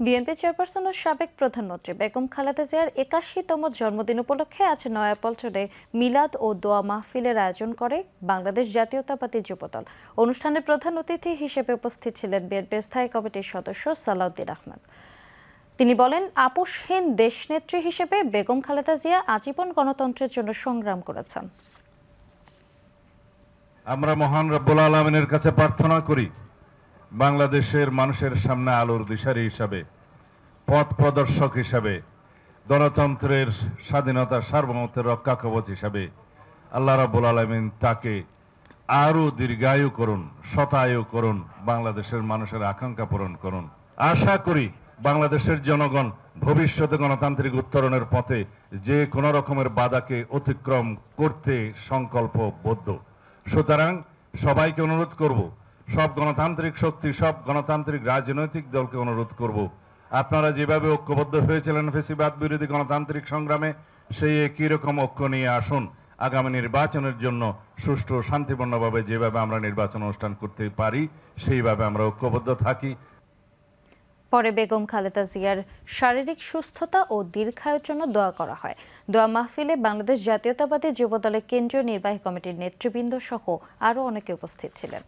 BNP chairperson ও সাবেক প্রধানমন্ত্রী বেগম খালেদা জিয়ার ৮১তম জন্মদিন উপলক্ষে আজ নয়াপল্টনে মিলাদ ও দোয়া মাহফিলের আয়োজন করে বাংলাদেশ জাতীয়তাবাদী যুবদল। অনুষ্ঠানে প্রধান অতিথি হিসেবে উপস্থিত ছিলেন বিএনপির স্থায়ী কমিটির সদস্য সালাউদ্দিন আহমেদ। তিনি বলেন, আপোষহীন দেশনেত্রী হিসেবে বেগম খালেদা জিয়া আজীবন গণতন্ত্রের জন্য সংগ্রাম করেছেন। আমরা মহান রব্বুল আলামিনের কাছে প্রার্থনা করি বাংলাদেশের মানুষের সামনে আলোর দিশারি হিসাবে, পথ প্রদর্শক হিসাবে, গণতন্ত্রের স্বাধীনতা সার্বভৌমত্বের রক্ষা কবচ হিসাবে আল্লাহ রাব্বুল আলামিন তাকে আরো দীর্ঘায়ু করুন, শতায়ু করুন, বাংলাদেশের মানুষের আকাঙ্ক্ষা পূরণ করুন। আশা করি বাংলাদেশের জনগণ ভবিষ্যতে গণতান্ত্রিক উত্তরণের পথে যে কোনো রকমের বাধাকে অতিক্রম করতে সংকল্পবদ্ধ। সুতরাং সবাইকে অনুরোধ করব, সব গণতান্ত্রিক শক্তি, সব গণতান্ত্রিক রাজনৈতিক দলকে অনুরোধ করব, আপনারা যেভাবে ঐক্যবদ্ধ হয়েছিলেন ফ্যাসিবাদ বিরোধী গণতান্ত্রিক সংগ্রামে, সেই একই রকম ঐক্য নিয়ে আসুন। আগামী নির্বাচনের জন্য সুষ্ঠু শান্তিপূর্ণভাবে যেভাবে আমরা নির্বাচন অনুষ্ঠান করতে পারি সেইভাবে আমরা ঐক্যবদ্ধ থাকি। পরে বেগম খালেদা জিয়ার শারীরিক সুস্থতা ও দীর্ঘায়ুর জন্য দোয়া করা হয়। দোয়া মাহফিলে বাংলাদেশ জাতীয়তাবাদী যুবদলের কেন্দ্রীয় নির্বাহী কমিটির নেতৃবৃন্দ সহ আরও অনেকে উপস্থিত ছিলেন।